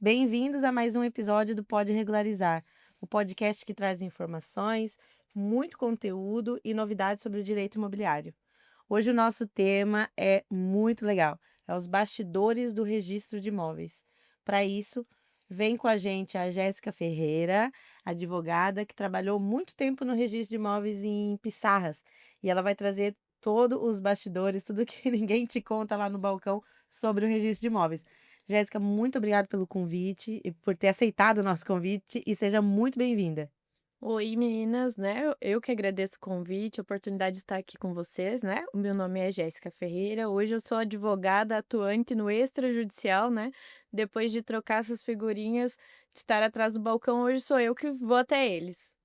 Bem-vindos a mais um episódio do Pode Regularizar, o podcast que traz informações, muito conteúdo e novidades sobre o direito imobiliário. Hoje o nosso tema é muito legal, é os bastidores do registro de imóveis. Para isso, vem com a gente a Jéssica Ferreira, advogada que trabalhou muito tempo no registro de imóveis em Pissarras, e ela vai trazer todos os bastidores, tudo que ninguém te conta lá no balcão sobre o registro de imóveis. Jéssica, muito obrigada pelo convite e por ter aceitado o nosso convite e seja muito bem-vinda. Oi, meninas, né? Eu que agradeço o convite, a oportunidade de estar aqui com vocês, né? O meu nome é Jéssica Ferreira. Hoje eu sou advogada atuante no extrajudicial, né? Depois de trocar essas figurinhas, de estar atrás do balcão, hoje sou eu que vou até eles.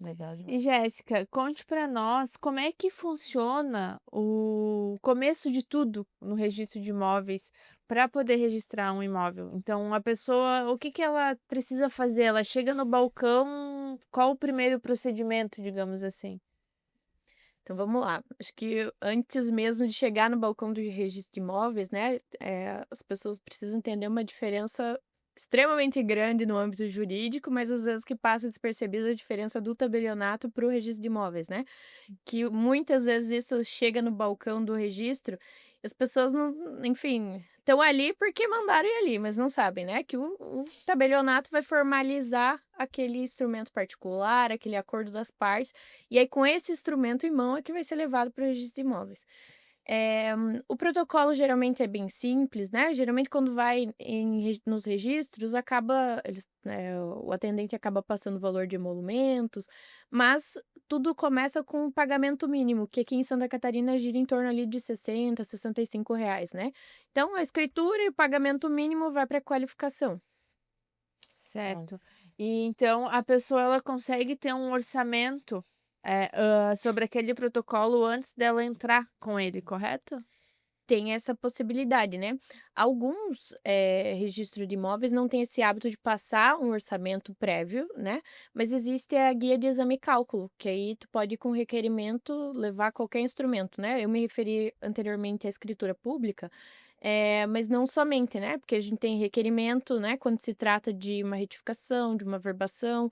Legal demais. E Jéssica, conte para nós como é que funciona o começo de tudo no registro de imóveis para poder registrar um imóvel. Então, a pessoa, o que que ela precisa fazer? Ela chega no balcão, qual o primeiro procedimento, digamos assim? Então vamos lá. Acho que antes mesmo de chegar no balcão do registro de imóveis, né? As pessoas precisam entender uma diferença extremamente grande no âmbito jurídico, mas às vezes que passa despercebida a diferença do tabelionato para o registro de imóveis, né? Que muitas vezes isso chega no balcão do registro, e as pessoas não, enfim, estão ali porque mandaram ir ali, mas não sabem, né, que o tabelionato vai formalizar aquele instrumento particular, aquele acordo das partes, e aí com esse instrumento em mão é que vai ser levado para o registro de imóveis. O protocolo geralmente é bem simples, né, geralmente quando vai nos registros acaba o atendente acaba passando o valor de emolumentos, mas tudo começa com o pagamento mínimo, que aqui em Santa Catarina gira em torno ali de 60, R$ 65, né. Então a escritura e o pagamento mínimo vai para a qualificação. Pronto. Certo. E então a pessoa ela consegue ter um orçamento, sobre aquele protocolo antes dela entrar com ele, correto? Tem essa possibilidade, né. Alguns, registro de imóveis não têm esse hábito de passar um orçamento prévio, né, mas existe a guia de exame e cálculo, que aí tu pode com requerimento levar qualquer instrumento, né. Eu me referi anteriormente à escritura pública, mas não somente, né, porque a gente tem requerimento, né, quando se trata de uma retificação, de uma verbação,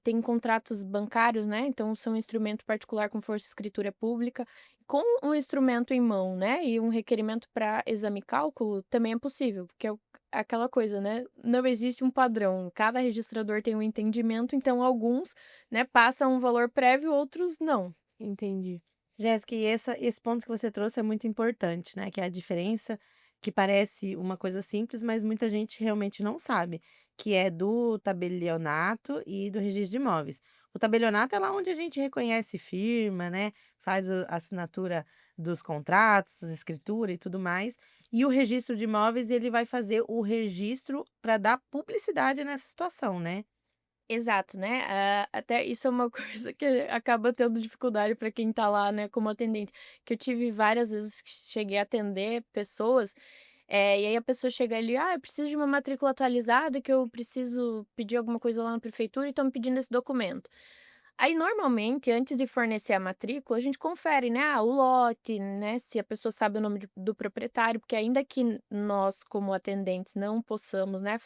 tem contratos bancários, né, então são um instrumento particular com força de escritura pública. Com um instrumento em mão, né, e um requerimento para exame e cálculo, também é possível, porque é aquela coisa, né, não existe um padrão, cada registrador tem um entendimento, então alguns, né, passam um valor prévio, outros não. Entendi. Jéssica, e esse ponto que você trouxe é muito importante, né? Que é a diferença que parece uma coisa simples, mas muita gente realmente não sabe, que é do tabelionato e do registro de imóveis. O tabelionato é lá onde a gente reconhece firma, né? Faz a assinatura dos contratos, escritura e tudo mais. E o registro de imóveis, ele vai fazer o registro para dar publicidade nessa situação, né? Exato, né, até isso é uma coisa que acaba tendo dificuldade para quem tá lá, né, como atendente, que eu tive várias vezes que cheguei a atender pessoas, e aí a pessoa chega ali: "Ah, eu preciso de uma matrícula atualizada, que eu preciso pedir alguma coisa lá na prefeitura e estão me pedindo esse documento". Aí, normalmente, antes de fornecer a matrícula, a gente confere, né, o lote, né, se a pessoa sabe o nome do proprietário, porque ainda que nós, como atendentes, não possamos, né,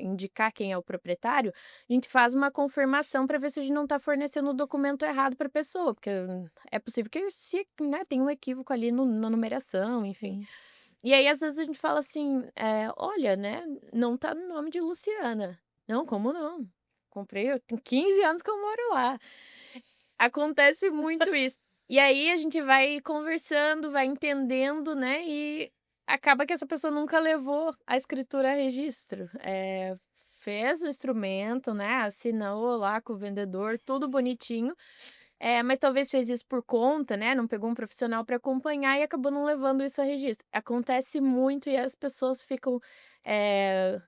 indicar quem é o proprietário, a gente faz uma confirmação para ver se a gente não está fornecendo o documento errado para a pessoa, porque é possível que se, né, tem um equívoco ali na numeração, enfim. Sim. E aí, às vezes, a gente fala assim, olha, né, não tá no nome de Luciana. Não, como não? Comprei, eu tenho 15 anos que eu moro lá. Acontece muito isso. E aí a gente vai conversando, vai entendendo, né, e acaba que essa pessoa nunca levou a escritura a registro. Fez o instrumento, né, assinou lá com o vendedor, tudo bonitinho, mas talvez fez isso por conta, né, não pegou um profissional para acompanhar e acabou não levando isso a registro. Acontece muito e as pessoas ficam,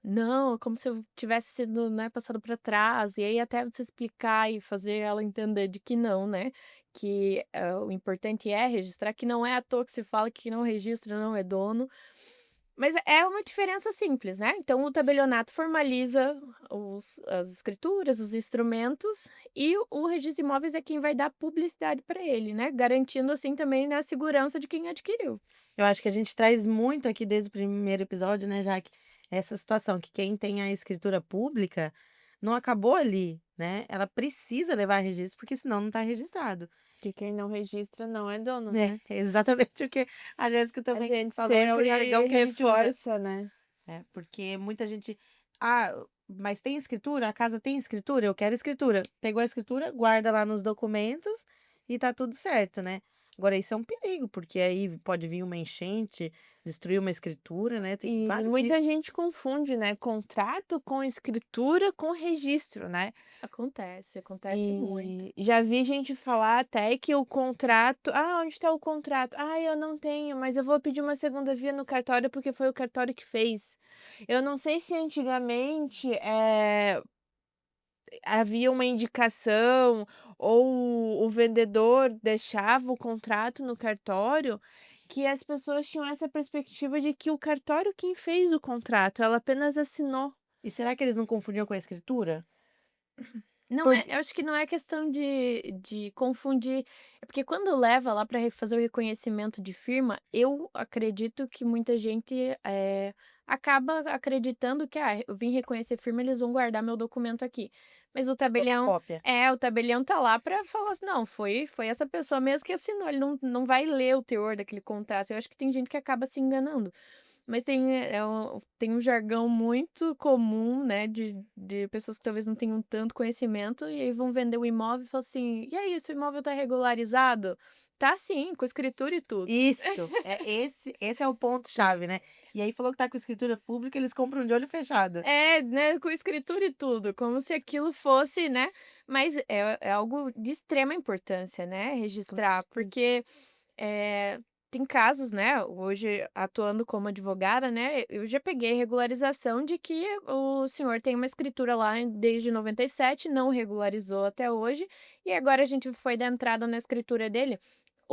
"Não, como se eu tivesse sido, né, passado para trás", e aí até você explicar e fazer ela entender de que não, né, que, o importante é registrar, que não é à toa que se fala que quem não registra não é dono. Mas é uma diferença simples, né, então o tabelionato formaliza as escrituras, os instrumentos, e o registro de imóveis é quem vai dar publicidade para ele, né, garantindo, assim, também, né, a segurança de quem adquiriu. Eu acho que a gente traz muito aqui desde o primeiro episódio, né, Jaque, essa situação que quem tem a escritura pública não acabou ali, né? Ela precisa levar registro, porque senão não está registrado. Que quem não registra não é dono, Né? né? É exatamente o que a Jéssica A também gente falou, é o jargão sempre que a gente usa. reforça, né? Porque muita gente. Ah, mas tem escritura? A casa tem escritura? Eu quero escritura. Pegou a escritura, guarda lá nos documentos e tá tudo certo, né? Agora, isso é um perigo, porque aí pode vir uma enchente, destruir uma escritura, né? Tem E vários muita riscos. gente confunde, né? Contrato com escritura com registro, né? Acontece muito. E já vi gente falar até que o contrato. Ah, onde está o contrato? Ah, eu não tenho, mas eu vou pedir uma segunda via no cartório porque foi o cartório que fez. Eu não sei se antigamente havia uma indicação ou o vendedor deixava o contrato no cartório, que as pessoas tinham essa perspectiva de que o cartório quem fez o contrato, ela apenas assinou. E será que eles não confundiam com a escritura? Não é, Porque eu acho que não é questão de confundir, é porque quando leva lá para fazer o reconhecimento de firma, eu acredito que muita gente, acaba acreditando que: "Ah, eu vim reconhecer firma, eles vão guardar meu documento aqui". Mas Fotocópia. o tabelião tá lá para falar assim: "Não, foi essa pessoa mesmo que assinou", ele não vai ler o teor daquele contrato. Eu acho que tem gente que acaba se enganando. Mas tem um jargão muito comum, né, de pessoas que talvez não tenham tanto conhecimento, e aí vão vender o imóvel e falam assim: "E aí, seu imóvel tá regularizado?". "Tá sim, com escritura e tudo". Isso, esse é o ponto-chave, né? E aí falou que tá com escritura pública, eles compram de olho fechado. É, né, com escritura e tudo, como se aquilo fosse, né, mas é algo de extrema importância, né, Com registrar, certeza. porque Eh, tem casos, né, hoje atuando como advogada, né, eu já peguei regularização de que o senhor tem uma escritura lá desde 97, não regularizou até hoje, e agora a gente foi dar entrada na escritura dele.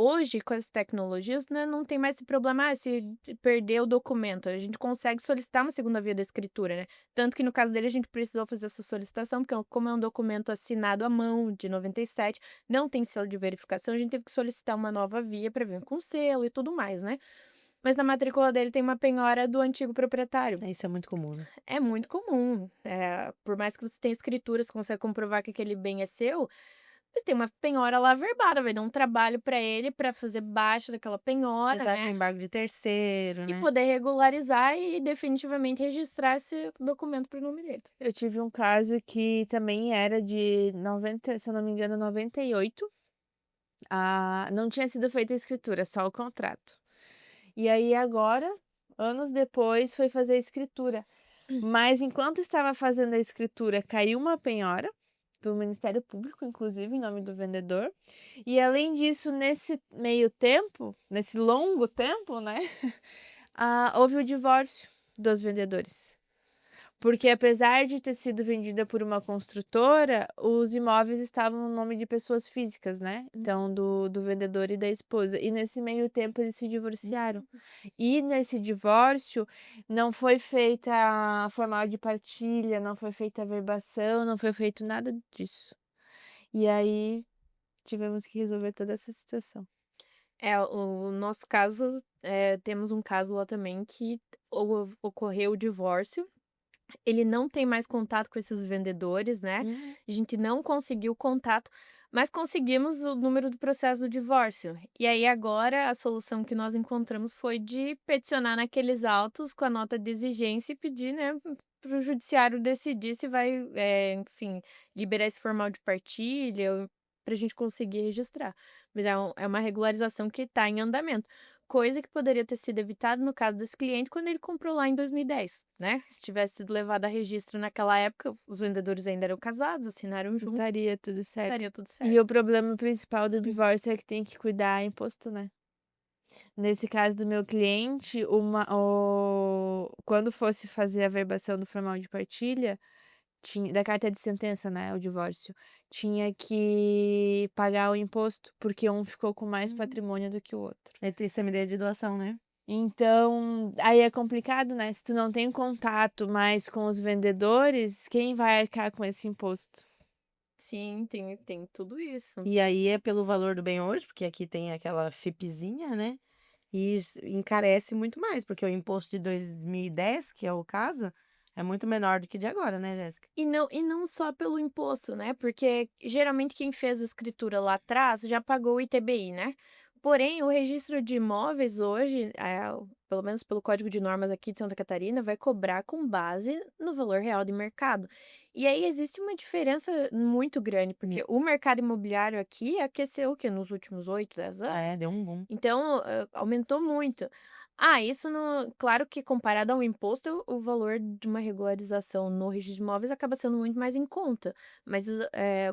Hoje, com as tecnologias, né, não tem mais esse problema, se perder o documento, a gente consegue solicitar uma segunda via da escritura, né. Tanto que no caso dele a gente precisou fazer essa solicitação, porque como é um documento assinado à mão de 97, não tem selo de verificação, a gente teve que solicitar uma nova via para vir com selo e tudo mais, né. Mas na matrícula dele tem uma penhora do antigo proprietário. Isso é muito comum, né? É muito comum, por mais que você tenha escritura, você consegue comprovar que aquele bem é seu, mas tem uma penhora lá averbada, vai dar um trabalho para ele para fazer baixa daquela penhora, Entrar com né, embargo de terceiro, e né? poder regularizar e definitivamente registrar esse documento para o nome dele. eu tive um caso que também era de 90, se eu não me engano, 98. Ah, não tinha sido feita a escritura, só o contrato. E aí agora, anos depois, foi fazer a escritura. Mas enquanto estava fazendo a escritura, caiu uma penhora do Ministério Público, inclusive, em nome do vendedor. E além disso, nesse meio tempo, nesse longo tempo, né, houve o divórcio dos vendedores. Porque apesar de ter sido vendida por uma construtora, os imóveis estavam no nome de pessoas físicas, né, então do vendedor e da esposa. E nesse meio tempo eles se divorciaram. E nesse divórcio não foi feita a formal de partilha, não foi feita a verbação, não foi feito nada disso. E aí tivemos que resolver toda essa situação. O nosso caso, temos um caso lá também que ocorreu o divórcio. Ele não tem mais contato com esses vendedores, né, Uhum. a gente não conseguiu contato, mas conseguimos o número do processo do divórcio. E aí agora a solução que nós encontramos foi de peticionar naqueles autos com a nota de exigência e pedir, né, para o judiciário decidir se vai, enfim, liberar esse formal de partilha para a gente conseguir registrar. Mas é uma regularização que está em andamento. Coisa que poderia ter sido evitada no caso desse cliente quando ele comprou lá em 2010, né. Se tivesse sido levado a registro naquela época, os vendedores ainda eram casados, assinaram junto, Estaria tudo certo. estaria tudo E certo. o problema principal do divórcio é que tem que cuidar imposto, né. Nesse caso do meu cliente, quando fosse fazer a verbação do formal de partilha, tinha da carta de sentença, né, o divórcio, tinha que pagar o imposto, porque um ficou com mais Uhum. patrimônio do que o outro. É ter essa ideia de doação, né? Então, aí é complicado, né, se tu não tem contato mais com os vendedores, quem vai arcar com esse imposto? Sim, tem tudo isso. E aí é pelo valor do bem hoje, porque aqui tem aquela FIPzinha, né? e encarece muito mais, porque o imposto de 2010, que é o caso, é muito menor do que de agora, né, Jéssica? E não só pelo imposto, né, porque geralmente quem fez a escritura lá atrás já pagou o ITBI, né. Porém, o registro de imóveis hoje, pelo menos pelo Código de Normas aqui de Santa Catarina, vai cobrar com base no valor real de mercado. E aí existe uma diferença muito grande, Mi porque o mercado imobiliário aqui aqueceu o quê? Nos últimos 8, 10 É, anos? deu um boom. Então, aumentou muito. Isso não, claro que comparado ao imposto, o valor de uma regularização no registro de imóveis acaba sendo muito mais em conta, mas,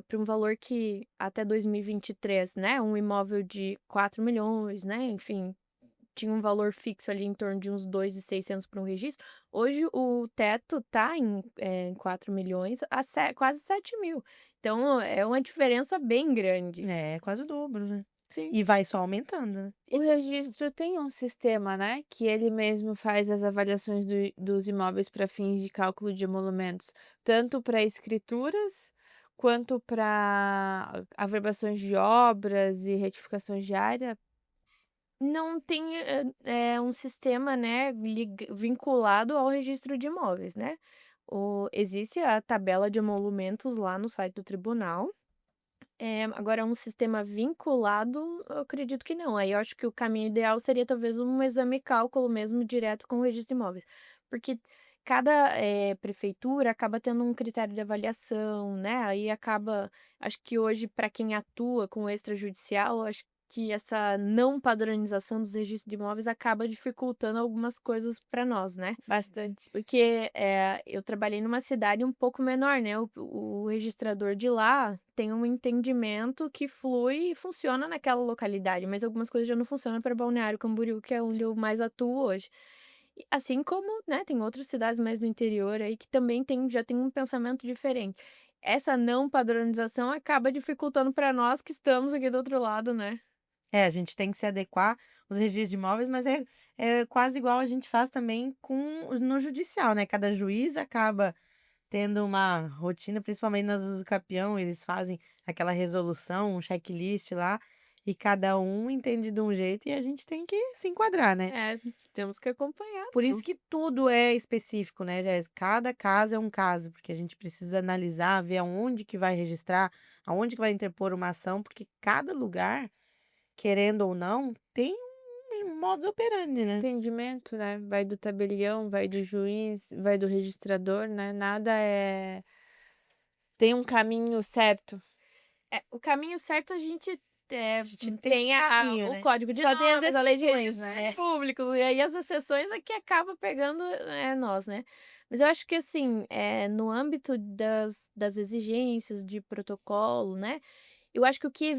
para um valor que até 2023, né, um imóvel de 4 milhões, né, enfim, tinha um valor fixo ali em torno de uns 2.600 para um registro, hoje o teto tá em 4 milhões a quase 7 mil. Então é uma diferença bem grande. É, quase o dobro, né. Sim. E vai só aumentando, né. O registro tem um sistema, né, que ele mesmo faz as avaliações dos imóveis para fins de cálculo de emolumentos, tanto para escrituras, quanto para averbações de obras e retificações de área. Não tem, um sistema, né, vinculado ao registro de imóveis, né. Existe a tabela de emolumentos lá no site do tribunal, agora um sistema vinculado, eu acredito que não. Aí eu acho que o caminho ideal seria talvez um exame cálculo mesmo direto com o registro de imóveis, porque cada, prefeitura acaba tendo um critério de avaliação, né, aí acaba acho que hoje para quem atua com o extrajudicial, acho que essa não padronização dos registros de imóveis acaba dificultando algumas coisas para nós, né. Bastante. Porque, eu trabalhei numa cidade um pouco menor, né, o registrador de lá tem um entendimento que flui e funciona naquela localidade, mas algumas coisas já não funcionam para Balneário Camboriú, que é onde eu mais atuo hoje. E assim como, né, tem outras cidades mais do interior aí que também já tem um pensamento diferente. Essa não padronização acaba dificultando para nós que estamos aqui do outro lado, né. É, a gente tem que se adequar aos registros de imóveis, mas é quase igual a gente faz também no judicial, né, cada juiz acaba tendo uma rotina, principalmente nas usucapião, eles fazem aquela resolução, um checklist lá, e cada um entende de um jeito e a gente tem que se enquadrar, né. É, temos que acompanhar, Por isso temos que tudo é específico, né, Jéssica, cada caso é um caso, porque a gente precisa analisar, ver aonde que vai registrar, aonde que vai interpor uma ação, porque cada lugar, querendo ou não, tem um modus operandi, né. Entendimento, né, vai do tabelião, vai do juiz, vai do registrador, né, nada tem um caminho certo. o caminho certo a gente, A gente tem tem caminho, o né. Código de Só tem as Normas, a Lei de exceções, Registros né. Públicos, e aí as exceções é que acaba pegando, nós, né. Mas eu acho que assim, no âmbito das exigências de protocolo, né, eu acho que o que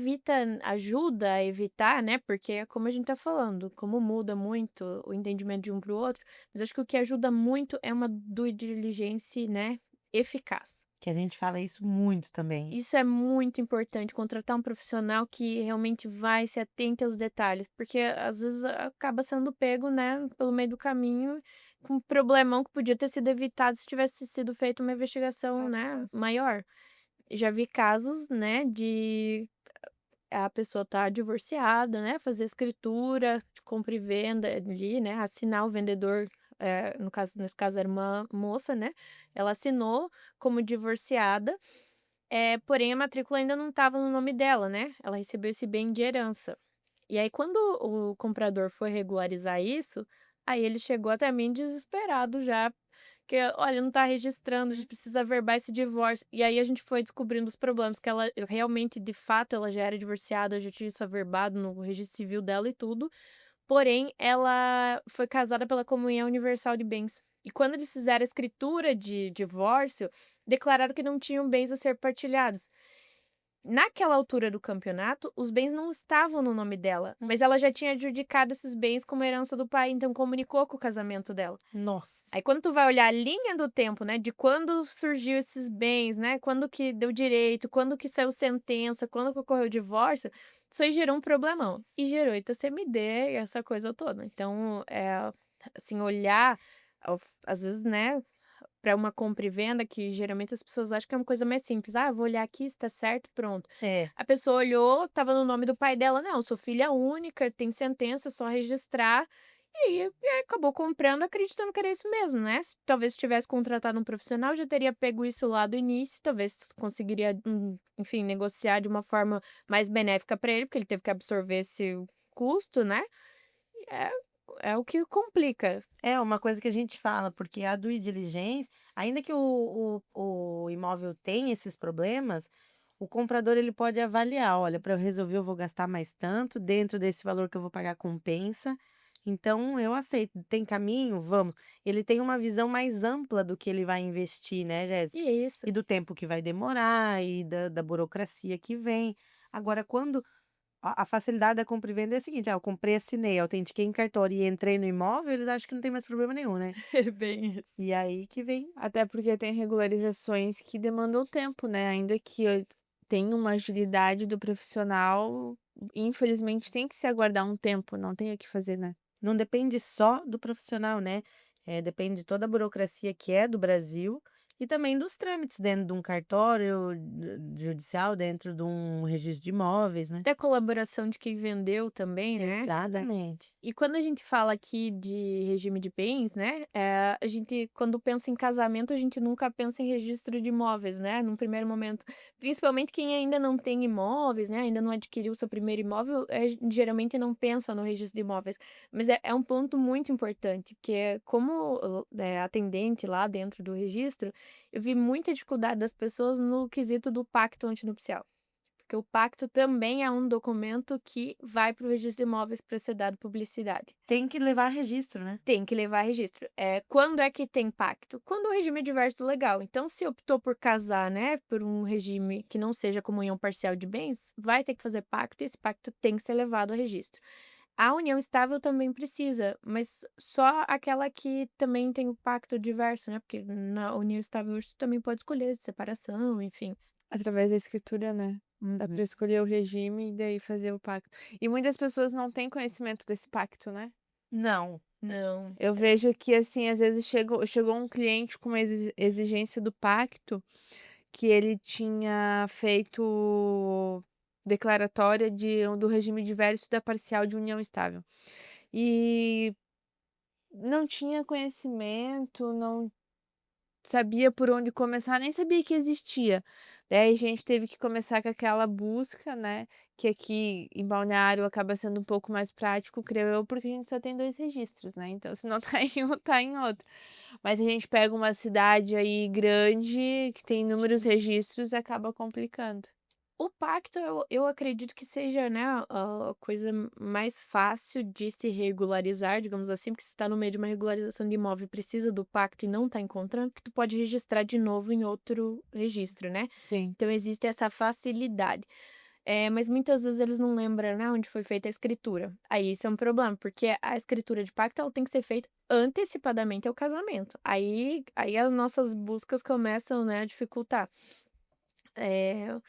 ajuda a evitar, né, porque é como a gente tá falando, como muda muito o entendimento de um para o outro, mas acho que o que ajuda muito é uma due diligence, né, eficaz. Que a gente fala isso muito também. Isso é muito importante, contratar um profissional que realmente vai se atente aos detalhes, porque às vezes acaba sendo pego, né, pelo meio do caminho, com um problemão que podia ter sido evitado se tivesse sido feita uma investigação, né, maior. Já vi casos, né, de a pessoa tá divorciada, né, fazer escritura de compra e venda ali, né, assinar o vendedor, no caso nesse caso era uma moça, né, ela assinou como divorciada, porém a matrícula ainda não estava no nome dela, né, ela recebeu esse bem de herança. E aí quando o comprador foi regularizar isso, aí ele chegou até mim desesperado já, que: "Olha, não tá registrando, a gente precisa averbar esse divórcio". E aí a gente foi descobrindo os problemas, que ela realmente, de fato, ela já era divorciada, já tinha isso averbado no registro civil dela e tudo, porém ela foi casada pela comunhão universal de bens. E quando eles fizeram a escritura de divórcio, declararam que não tinham bens a ser partilhados. Naquela altura do campeonato, os bens não estavam no nome dela, mas ela já tinha adjudicado esses bens como herança do pai, então comunicou com o casamento dela. Nossa. Aí quando tu vai olhar a linha do tempo, né, de quando surgiu esses bens, né, quando que deu direito, quando que saiu sentença, quando que ocorreu o divórcio, isso aí gerou um problemão. E gerou ITCMD e essa coisa toda. Então, assim, olhar, às vezes, né, para uma compra e venda, que geralmente as pessoas acham que é uma coisa mais simples. Ah, vou olhar aqui se tá certo, pronto. É. A pessoa olhou, estava no nome do pai dela. Não, sou filha única, tem sentença, é só registrar. E aí acabou comprando, acreditando que era isso mesmo, né? Talvez se tivesse contratado um profissional, já teria pego isso lá do início, talvez conseguiria, enfim, negociar de uma forma mais benéfica para ele, porque ele teve que absorver esse custo, né? É, é o que complica. É uma coisa que a gente fala, porque a due diligence, ainda que o imóvel tenha esses problemas, o comprador ele pode avaliar, olha, para eu resolver eu vou gastar mais tanto, dentro desse valor que eu vou pagar compensa, então eu aceito. Tem caminho? Vamos. Ele tem uma visão mais ampla do que ele vai investir, né, E Jéssica? é isso. E do tempo que vai demorar, e da burocracia que vem. Agora, quando a facilidade da compra e venda é a seguinte: eu comprei, assinei, autentiquei em cartório e entrei no imóvel, eles acham que não tem mais problema nenhum, né. É bem isso. E aí que vem. Até porque tem regularizações que demandam tempo, né, ainda que tenha uma agilidade do profissional, infelizmente tem que se aguardar um tempo, não tem o que fazer, né. Não depende só do profissional, né, depende de toda a burocracia que é do Brasil e também dos trâmites dentro de um cartório judicial, dentro de um registro de imóveis, né. Até colaboração de quem vendeu também, né? Exatamente. E quando a gente fala aqui de regime de bens, né, a gente quando pensa em casamento, a gente nunca pensa em registro de imóveis, né, num primeiro momento. Principalmente quem ainda não tem imóveis, né, ainda não adquiriu seu primeiro imóvel, geralmente não pensa no registro de imóveis. Mas é um ponto muito importante, porque como, atendente lá dentro do registro, eu vi muita dificuldade das pessoas no quesito do pacto antinupcial. Porque o pacto também é um documento que vai para o registro de imóveis para ser dado publicidade. Tem que levar registro, né. Tem que levar registro. Quando é que tem pacto? Quando o regime é diverso do legal. Então, se optou por casar, né, por um regime que não seja comunhão parcial de bens, vai ter que fazer pacto e esse pacto tem que ser levado a registro. A união estável também precisa, mas só aquela que também tem o pacto diverso, né? Porque na união estável hoje tu também pode escolher separação, enfim. Através da escritura, né, dá Uhum. pra escolher o regime e daí fazer o pacto. E muitas pessoas não têm conhecimento desse pacto, né. Não. Não. Eu vejo que, assim, às vezes chegou um cliente com uma exigência do pacto, que ele tinha feito declaratória do regime diverso da parcial de união estável. E não tinha conhecimento, não sabia por onde começar, nem sabia que existia. Daí a gente teve que começar com aquela busca, né, que aqui em Balneário acaba sendo um pouco mais prático, creio eu, porque a gente só tem 2 registros, né, então se não tá em um, tá em outro. Mas a gente pega uma cidade aí grande, que tem inúmeros registros, acaba complicando. O pacto eu acredito que seja, né, a coisa mais fácil de se regularizar, digamos assim, porque se está no meio de uma regularização de imóvel e precisa do pacto e não está encontrando, que tu pode registrar de novo em outro registro, né. Sim. Então existe essa facilidade. Mas muitas vezes eles não lembram, né, onde foi feita a escritura. Aí isso é um problema, porque a escritura de pacto ela tem que ser feita antecipadamente ao casamento. Aí as nossas buscas começam, né, a dificultar. Eh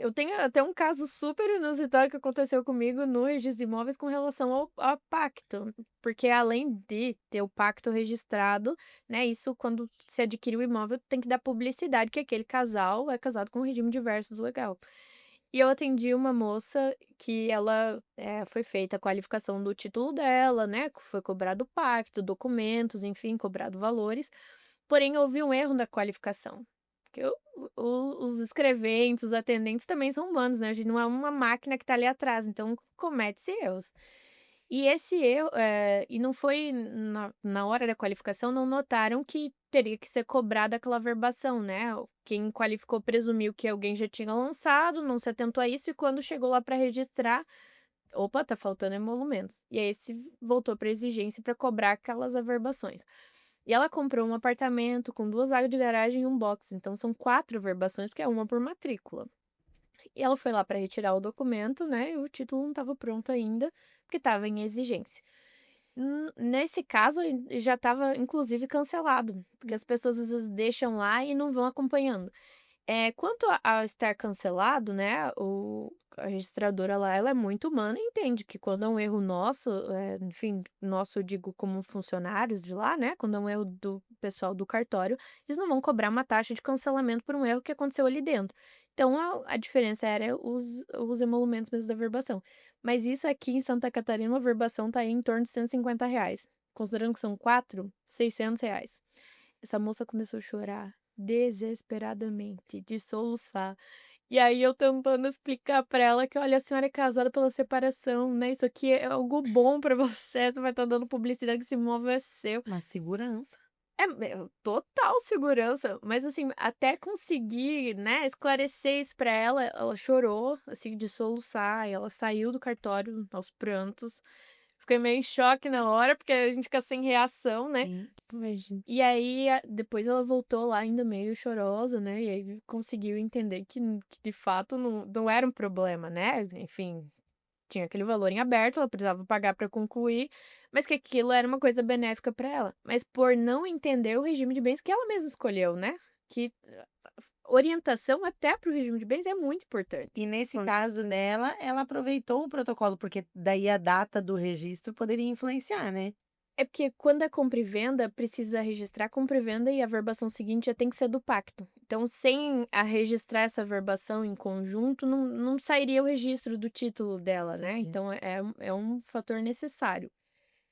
eu tenho até um caso super inusitado que aconteceu comigo no registro de imóveis com relação ao pacto, porque além de ter o pacto registrado, né, isso quando se adquire o imóvel tem que dar publicidade que aquele casal é casado com um regime diverso do legal. E eu atendi uma moça que ela, foi feita a qualificação do título dela, né, foi cobrado o pacto, documentos, enfim, cobrado valores, porém houve um erro na qualificação. Porque os escreventes, os atendentes também são humanos, né, a gente não é uma máquina que está ali atrás, então comete-se erros. E esse erro, e não foi na hora da qualificação, não notaram que teria que ser cobrada aquela verbação, né, quem qualificou presumiu que alguém já tinha lançado, não se atentou a isso e quando chegou lá para registrar, opa, tá faltando emolumentos. E aí se voltou para exigência para cobrar aquelas averbações. E ela comprou um apartamento com 2 vagas de garagem e um box, então são 4 verbações, porque é uma por matrícula. E ela foi lá para retirar o documento, né, e o título não estava pronto ainda, porque estava em exigência. Nesse caso, já estava inclusive cancelado, porque as pessoas às vezes deixam lá e não vão acompanhando. Quanto a estar cancelado, né, a registradora lá, ela é muito humana e entende que quando é um erro nosso, enfim, nosso, eu digo como funcionários de lá, né? Quando é um erro do pessoal do cartório, eles não vão cobrar uma taxa de cancelamento por um erro que aconteceu ali dentro. Então, a diferença era os emolumentos mesmo da verbação. Mas isso aqui em Santa Catarina, a verbação tá aí em torno de R$ 150. Considerando que são 4, R$ 600. Essa moça começou a chorar desesperadamente, de soluçar. E aí eu tentando explicar pra ela que: "Olha, a senhora é casada pela separação, né, isso aqui é algo bom pra você, você vai estar dando publicidade que esse imóvel é seu". Uma segurança. Total segurança, mas assim, até conseguir, né, esclarecer isso pra ela, ela chorou, assim, de soluçar, e ela saiu do cartório aos prantos. Fiquei meio em choque na hora, porque a gente fica sem reação, né. Sim. Imagina. E aí, depois ela voltou lá ainda meio chorosa, né, e aí conseguiu entender que de fato não era um problema, né, enfim, tinha aquele valor em aberto, ela precisava pagar para concluir, mas que aquilo era uma coisa benéfica para ela. Mas por não entender o regime de bens que ela mesma escolheu, né, que orientação até para o regime de bens é muito importante. E nesse Com caso dela, ela aproveitou o protocolo, porque daí a data do registro poderia influenciar, né? É porque quando é compra e venda, precisa registrar a compra e venda e a verbação seguinte já tem que ser do pacto. Então, sem a registrar essa verbação em conjunto, não sairia o registro do título dela, né? Entendi. Então, é um fator necessário.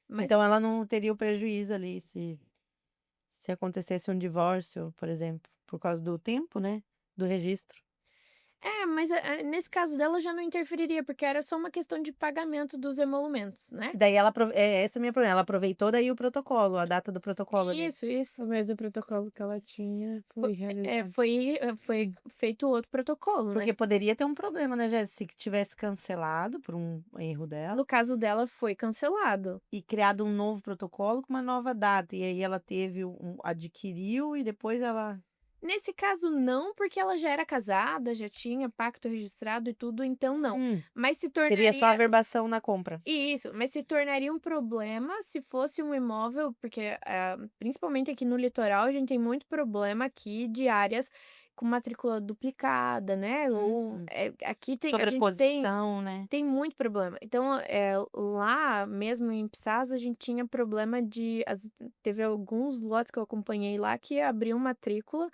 Mas Então ela não teria o prejuízo ali se acontecesse um divórcio, por exemplo, por causa do tempo, né? Do registro. mas nesse caso dela já não interferiria, porque era só uma questão de pagamento dos emolumentos, né? E daí esse é o meu problema. Ela aproveitou daí o protocolo, a data do protocolo ali. Isso. o mesmo protocolo que ela tinha foi realizado. Foi feito outro protocolo, né? Porque poderia ter um problema, né, Jéssica? Se tivesse cancelado por um erro dela No caso dela, foi cancelado. e criado um novo protocolo com uma nova data. E aí ela adquiriu e depois ela. Nesse caso, não, porque ela já era casada, já tinha pacto registrado e tudo, então não. Mas se Seria só a tornaria. verbação na compra. Isso, mas se tornaria um problema se fosse um imóvel, porque principalmente aqui no litoral, a gente tem muito problema aqui de áreas com matrícula duplicada, né? Ou aqui a gente Sobreposição, né? tem muito problema. Então, lá mesmo em Psas, a gente tinha problema teve alguns lotes que eu acompanhei lá que abriam matrícula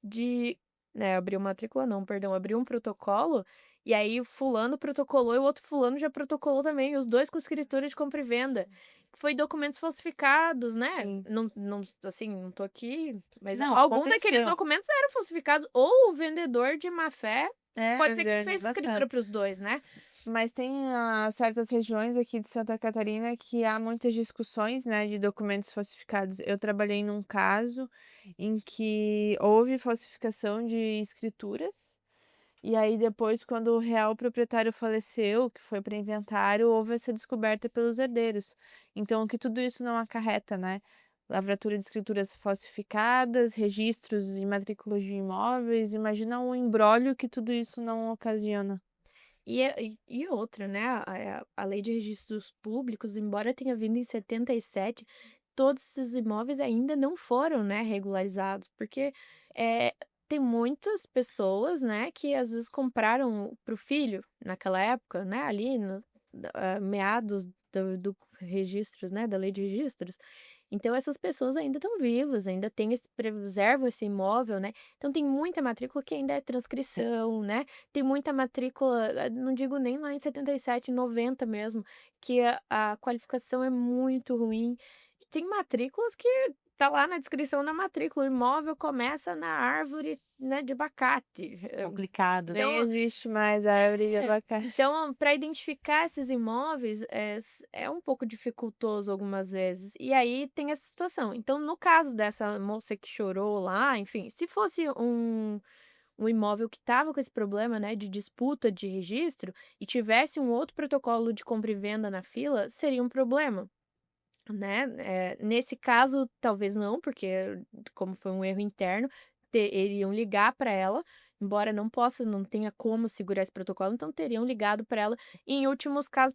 de né, abriu matrícula não, perdão, abriu um protocolo, e aí o fulano protocolou e o outro fulano já protocolou também, os 2 com escritura de compra e venda. Foi documentos falsificados, né. Sim. Não, assim, não tô aqui, mas Não, algum daqueles aconteceu. documentos eram falsificados, ou o vendedor de má fé, É, pode ser que Verdade, fez escritura bastante. para os 2, né. Mas tem certas regiões aqui de Santa Catarina que há muitas discussões, né, de documentos falsificados. Eu trabalhei num caso em que houve falsificação de escrituras, e aí depois, quando o real proprietário faleceu, que foi para inventário, houve essa descoberta pelos herdeiros. Então, que tudo isso não acarreta, né? Lavratura de escrituras falsificadas, registros e matrículas de imóveis. Imagina o imbróglio que tudo isso não ocasiona. E outra, né, a lei de registros públicos, embora tenha vindo em 77, todos esses imóveis ainda não foram, né, regularizados, porque, eh, tem muitas pessoas, né, que às vezes compraram para o filho, naquela época, né, ali meados do registros, né, da lei de registros. Então essas pessoas ainda estão vivas, ainda têm preservam esse imóvel, né. Então tem muita matrícula que ainda é transcrição, né, tem muita matrícula, não digo nem lá em 77, 90 mesmo, que a qualificação é muito ruim. Tem matrículas que tá lá na descrição da matrícula, o imóvel começa na árvore, né, de abacate. complicado. Nem Então existe mais a árvore de é, abacate. então, para identificar esses imóveis é um pouco dificultoso algumas vezes. E aí tem essa situação. Então, no caso dessa moça que chorou lá, enfim, se fosse um imóvel que estava com esse problema, né, de disputa de registro e tivesse um outro protocolo de compra e venda na fila, seria um problema. Né, nesse caso, talvez não, porque como foi um erro interno, iriam ligar para ela, embora não tenha como segurar esse protocolo, então teriam ligado para ela. E em últimos casos,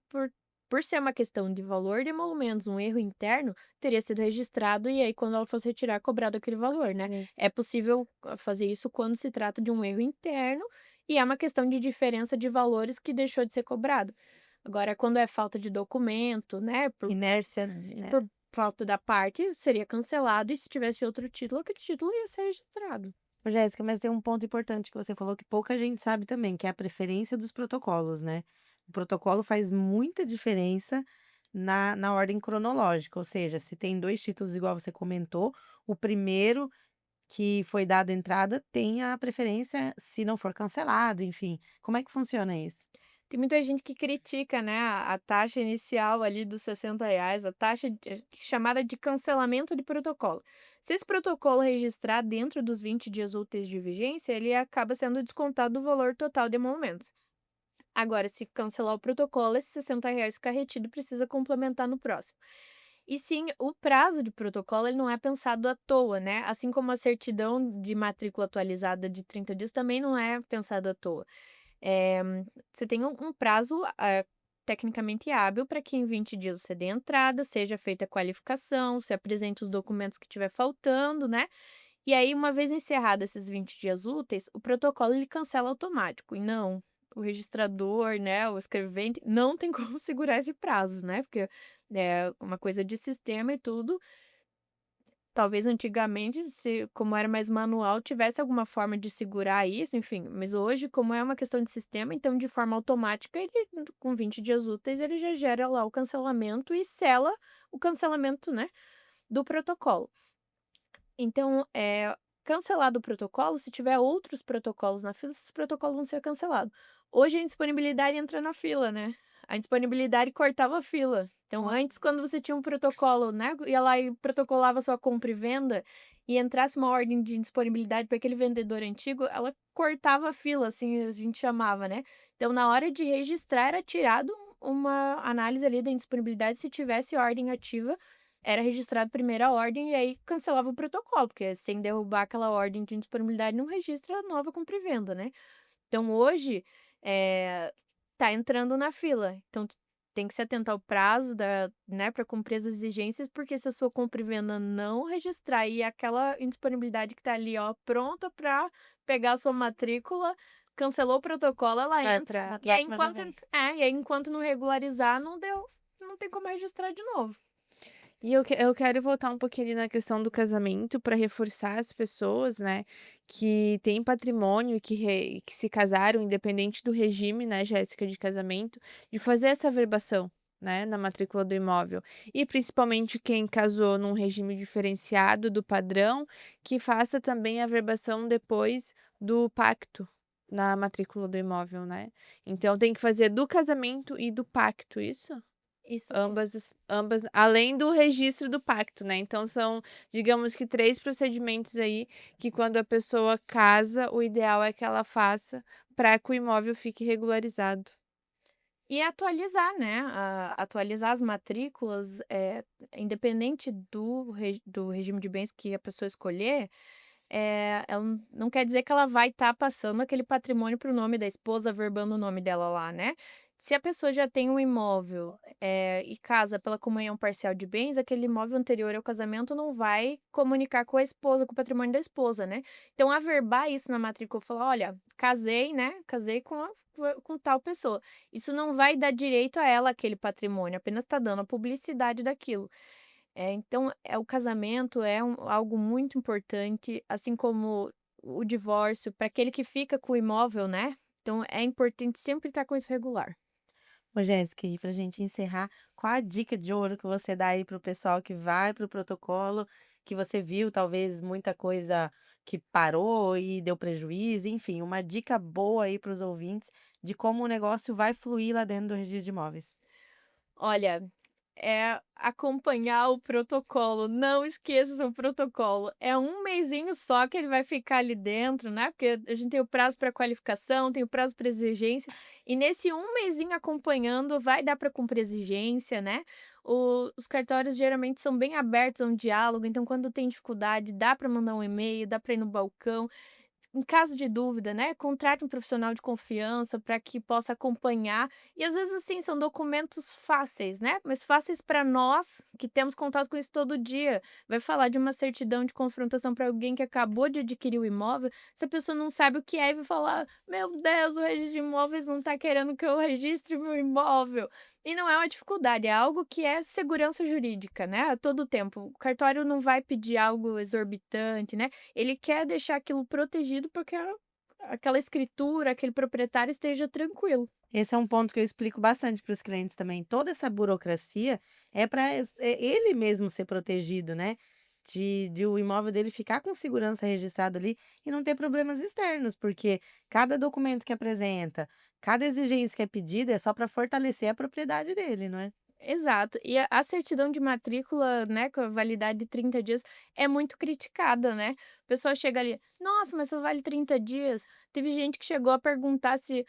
por ser uma questão de valor de emolumentos, um erro interno, teria sido registrado e aí quando ela fosse retirar, cobrado aquele valor, né. Isso. É possível fazer isso quando se trata de um erro interno e é uma questão de diferença de valores que deixou de ser cobrado. Agora, quando é falta de documento, né, Inércia, né? por falta da parte, seria cancelado, e se tivesse outro título, aquele título ia ser registrado. Ô, Jéssica, mas tem um ponto importante que você falou que pouca gente sabe também, que é a preferência dos protocolos, né? O protocolo faz muita diferença na ordem cronológica, ou seja, se tem dois títulos, igual você comentou, o primeiro que foi dado entrada tem a preferência se não for cancelado, enfim. Como é que funciona isso? Tem muita gente que critica, né, a taxa inicial ali dos R$ 60, a taxa chamada de cancelamento de protocolo. Se esse protocolo registrar dentro dos 20 dias úteis de vigência, ele acaba sendo descontado do valor total de emolumentos. Agora, se cancelar o protocolo, esses R$ 60 fica retido e precisa complementar no próximo. E sim, o prazo de protocolo ele não é pensado à toa, né? Assim como a certidão de matrícula atualizada de 30 dias também não é pensado à toa. Eh, Você tem um prazo, tecnicamente hábil para que em 20 dias você dê entrada, seja feita a qualificação, se apresente os documentos que tiver faltando, né. E aí, uma vez encerrado esses 20 dias úteis, o protocolo ele cancela automático. E não, o registrador, né, o escrevente, não tem como segurar esse prazo, né, porque é uma coisa de sistema e tudo. Talvez antigamente, se como era mais manual, tivesse alguma forma de segurar isso, enfim, mas hoje, como é uma questão de sistema, então de forma automática ele com 20 dias úteis, ele já gera lá o cancelamento e sela o cancelamento, né, do protocolo. Então, cancelado o protocolo, se tiver outros protocolos na fila, esses protocolos vão ser cancelados. Hoje a indisponibilidade entra na fila, né. A indisponibilidade cortava a fila. Então Ó, antes, quando você tinha um protocolo, né, ia lá e protocolava sua compra e venda, e entrasse uma ordem de indisponibilidade para aquele vendedor antigo, ela cortava a fila, assim, a gente chamava, né. Então na hora de registrar era tirado uma análise ali da indisponibilidade, se tivesse ordem ativa, era registrado primeiro a ordem e aí cancelava o protocolo, porque sem derrubar aquela ordem de indisponibilidade não registra a nova compra e venda, né. Então hoje, tá entrando na fila, então tu tem que se atentar ao prazo da né, para cumprir as exigências, porque se a sua compra e venda não registrar e aquela indisponibilidade que tá ali, ó, pronta para pegar a sua matrícula, cancelou o protocolo, ela é, entra. a E aí próxima já vem. e aí enquanto não regularizar, não tem como registrar de novo. E eu quero voltar um pouquinho ali na questão do casamento para reforçar as pessoas, né, que têm patrimônio e que se casaram, independente do regime, né, Jéssica, de casamento, de fazer essa averbação, né, na matrícula do imóvel. E principalmente quem casou num regime diferenciado do padrão, que faça também a averbação depois do pacto na matrícula do imóvel, né. Então tem que fazer do casamento e do pacto, isso? Isso mesmo. Ambas além do registro do pacto, né, então são, digamos que 3 procedimentos aí, que quando a pessoa casa, o ideal é que ela faça para que o imóvel fique regularizado. E atualizar, né, atualizar as matrículas, independente do regime de bens que a pessoa escolher, ela não quer dizer que ela vai estar passando aquele patrimônio para o nome da esposa, verbando o nome dela lá, né. Se a pessoa já tem um imóvel, e casa pela comunhão parcial de bens, aquele imóvel anterior ao casamento não vai comunicar com a esposa, com o patrimônio da esposa, né. Então averbar isso na matrícula, falar: "Olha, casei, né, casei com tal pessoa". Isso não vai dar direito a ela aquele patrimônio, apenas está dando a publicidade daquilo. Então, o casamento é algo muito importante, assim como o divórcio, para aquele que fica com o imóvel, né. Então é importante sempre estar com isso regular. Ô, Jéssica, e pra gente encerrar, qual a dica de ouro que você dá aí para o pessoal que vai para o protocolo, que você viu talvez muita coisa que parou e deu prejuízo, enfim, uma dica boa aí para os ouvintes de como o negócio vai fluir lá dentro do registro de imóveis. Olha, é acompanhar o protocolo, não esqueça seu protocolo. É um mesinho só que ele vai ficar ali dentro, né, porque a gente tem o prazo para qualificação, tem o prazo para exigência, e nesse um mesinho acompanhando vai dar para cumprir exigência, né. Os cartórios geralmente são bem abertos a um diálogo, então quando tem dificuldade dá para mandar um e-mail, dá para ir no balcão. em caso de dúvida, né, contrate um profissional de confiança para que possa acompanhar. E às vezes, assim, são documentos fáceis, né, mas fáceis para nós que temos contato com isso todo dia. Vai falar de uma certidão de confrontação para alguém que acabou de adquirir o imóvel, se a pessoa não sabe o que é e vai falar: "Meu Deus, o registro de imóveis não está querendo que eu registre meu imóvel". E não é uma dificuldade, é algo que é segurança jurídica, né, a todo tempo. O cartório não vai pedir algo exorbitante, né, ele quer deixar aquilo protegido porque aquela escritura, aquele proprietário esteja tranquilo. Esse é um ponto que eu explico bastante para os clientes também. Toda essa burocracia é para ele mesmo ser protegido, né? De o imóvel dele ficar com segurança registrado ali e não ter problemas externos, porque cada documento que apresenta, cada exigência que é pedida é só para fortalecer a propriedade dele, não é? Exato. E a certidão de matrícula, né, com a validade de 30 dias, é muito criticada, né. O pessoal chega ali: "Nossa, mas só vale 30 dias". Teve gente que chegou a perguntar se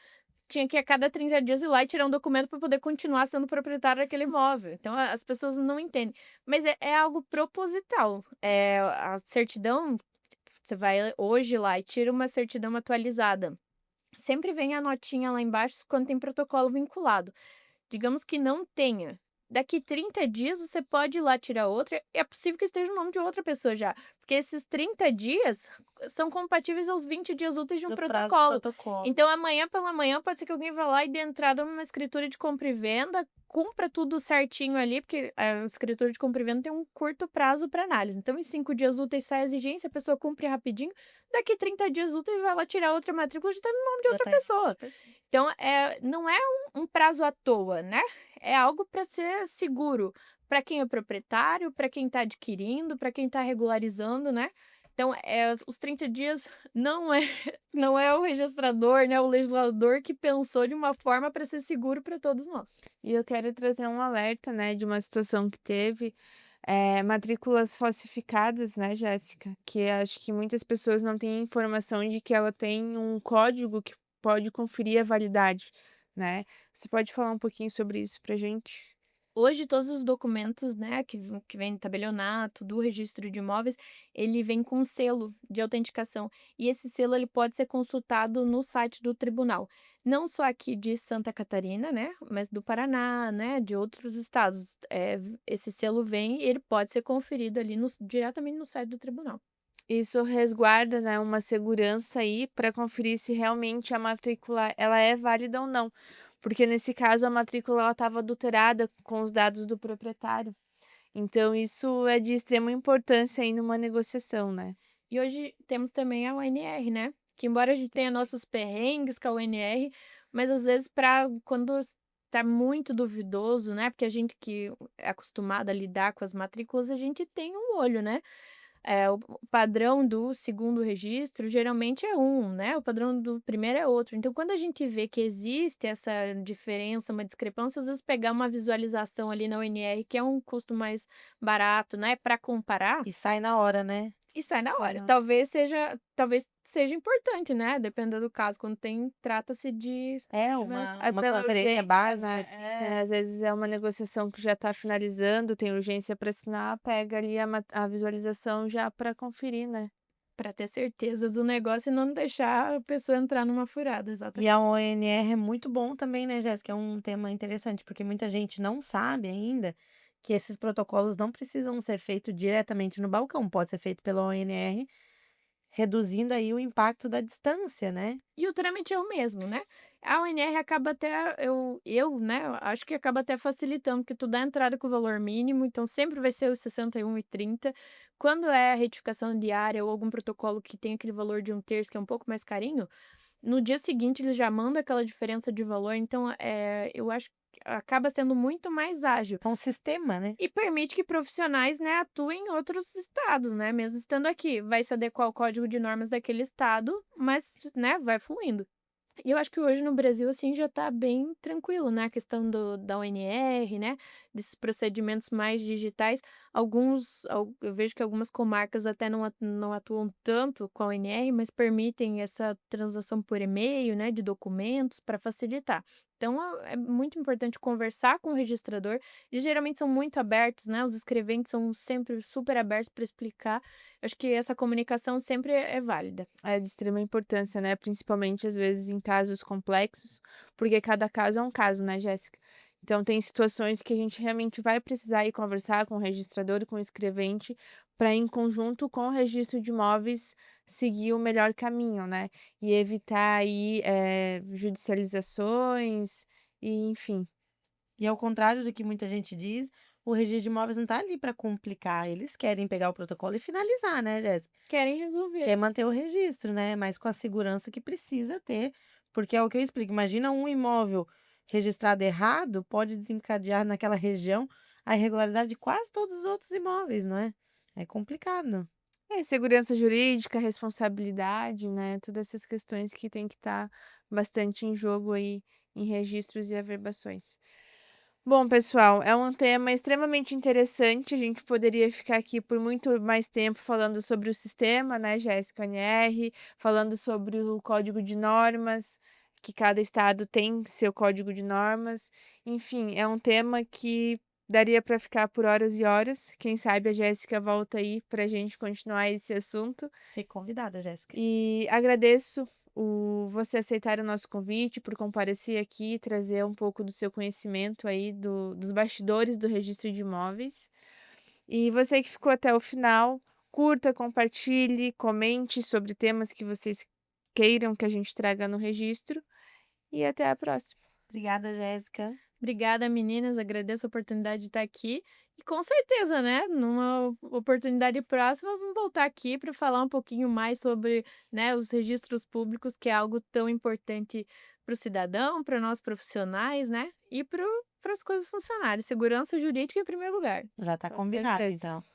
tinha que a cada 30 dias ir lá e tirar um documento para poder continuar sendo proprietário daquele imóvel. Então as pessoas não entendem. Mas é algo proposital. A certidão, você vai hoje lá e tira uma certidão atualizada. Sempre vem a notinha lá embaixo quando tem protocolo vinculado. Digamos que não tenha. Daqui 30 dias você pode ir lá tirar outra, é possível que esteja o nome de outra pessoa já, porque esses 30 dias são compatíveis aos 20 dias úteis de um Do prazo do protocolo. protocolo. Então amanhã pela manhã pode ser que alguém vá lá e dê entrada numa escritura de compra e venda, cumpra tudo certinho ali, porque a escritura de compra e venda tem um curto prazo para análise. Então em 5 dias úteis sai a exigência, a pessoa cumpre rapidinho, daqui 30 dias úteis vai lá tirar outra matrícula, já está no nome de Já outra tá. pessoa. Então, não é um prazo à toa, né, é algo para ser seguro para quem é proprietário, para quem está adquirindo, para quem está regularizando, né. Então, os 30 dias não é não é o registrador, né, o legislador que pensou de uma forma para ser seguro para todos nós. E eu quero trazer um alerta, né, de uma situação que teve, matrículas falsificadas, né, Jéssica, que acho que muitas pessoas não têm informação de que ela tem um código que pode conferir a validade, né. Você pode falar um pouquinho sobre isso pra gente? Hoje todos os documentos, né, que vem do tabelionato, do registro de imóveis, ele vem com um selo de autenticação, e esse selo ele pode ser consultado no site do tribunal. Não só aqui de Santa Catarina, né, mas do Paraná, né, de outros estados. Esse selo vem e ele pode ser conferido ali diretamente no site do tribunal. Isso resguarda, né, uma segurança aí para conferir se realmente a matrícula ela é válida ou não, porque nesse caso a matrícula ela estava adulterada com os dados do proprietário. Então isso é de extrema importância aí numa negociação, né. E hoje temos também a UNR, né, que embora a gente tenha nossos perrengues com a UNR, mas às vezes para quando está muito duvidoso, né, porque a gente que é acostumado a lidar com as matrículas, a gente tem um olho, né. O padrão do segundo registro geralmente é um, né, o padrão do primeiro é outro. Então quando a gente vê que existe essa diferença, uma discrepância, às vezes pegar uma visualização ali na UNR, que é um custo mais barato, né, para comparar, E sai na hora, né? e sai na Sai hora. na Talvez seja importante, né, dependendo do caso, quando trata-se de É prevenção. uma Pela conferência urgência, básica, né, assim. às vezes é uma negociação que já está finalizando, tem urgência para assinar, pega ali a visualização já para conferir, né. Pra ter certeza do negócio e não deixar a pessoa entrar numa furada, E exatamente. a ONR é muito bom também, né, Jéssica? É um tema interessante, porque muita gente não sabe ainda que esses protocolos não precisam ser feitos diretamente no balcão, pode ser feito pela ONR, reduzindo aí o impacto da distância, né? E o trâmite é o mesmo, né. A ONR acaba até né, eu acho que acaba até facilitando, porque tu dá entrada com o valor mínimo, então sempre vai ser os 61,30. Quando é a retificação diária ou algum protocolo que tem aquele valor de 1/3, que é um pouco mais carinho, no dia seguinte eles já mandam aquela diferença de valor, então, eu acho que acaba sendo muito mais ágil. É um sistema, né? E permite que profissionais, né, atuem em outros estados, né, mesmo estando aqui. Vai se adequar ao código de normas daquele estado, mas, né, vai fluindo. E eu acho que hoje no Brasil, assim, já tá bem tranquilo, né, a questão da UNR, né, desses procedimentos mais digitais. Eu vejo que algumas comarcas até não atuam tanto com a UNR, mas permitem essa transação por e-mail, né, de documentos para facilitar. Então, é muito importante conversar com o registrador. Eles geralmente são muito abertos, né? Os escreventes são sempre super abertos para explicar. Eu acho que essa comunicação sempre é válida. É de extrema importância, né? Principalmente às vezes em casos complexos, porque cada caso é um caso, né, Jéssica? Então tem situações que a gente realmente vai precisar ir conversar com o registrador e com o escrevente para em conjunto com o registro de imóveis seguir o melhor caminho, né? E evitar aí judicializações e enfim. E ao contrário do que muita gente diz, o registro de imóveis não está ali para complicar. Eles querem pegar o protocolo e finalizar, né, Jéssica? Querem resolver. Quer manter o registro, né? Mas com a segurança que precisa ter. Porque é o que eu explico. Imagina um imóvel registrado errado, pode desencadear naquela região a irregularidade de quase todos os outros imóveis, não é? É complicado. É, segurança jurídica, responsabilidade, né? Todas essas questões que tem que estar bastante em jogo aí em registros e averbações. Bom, pessoal, é um tema extremamente interessante. A gente poderia ficar aqui por muito mais tempo falando sobre o sistema, né, Jéssica, ONR, falando sobre o código de normas, que cada estado tem seu código de normas. Enfim, é um tema que daria para ficar por horas e horas. Quem sabe a Jéssica volta aí para a gente continuar esse assunto. Fique convidada, Jéssica. E agradeço você aceitar o nosso convite, por comparecer aqui e trazer um pouco do seu conhecimento aí dos bastidores do registro de imóveis. E você que ficou até o final, curta, compartilhe, comente sobre temas que vocês queiram que a gente traga no registro. E até a próxima. Obrigada, Jéssica. Obrigada, meninas. Agradeço a oportunidade de estar aqui. E com certeza, né, numa oportunidade próxima, vamos voltar aqui para falar um pouquinho mais sobre, né, os registros públicos, que é algo tão importante para o cidadão, para nós profissionais, né, e para as coisas funcionarem. Segurança jurídica em primeiro lugar. Já está Com combinado, certeza. então.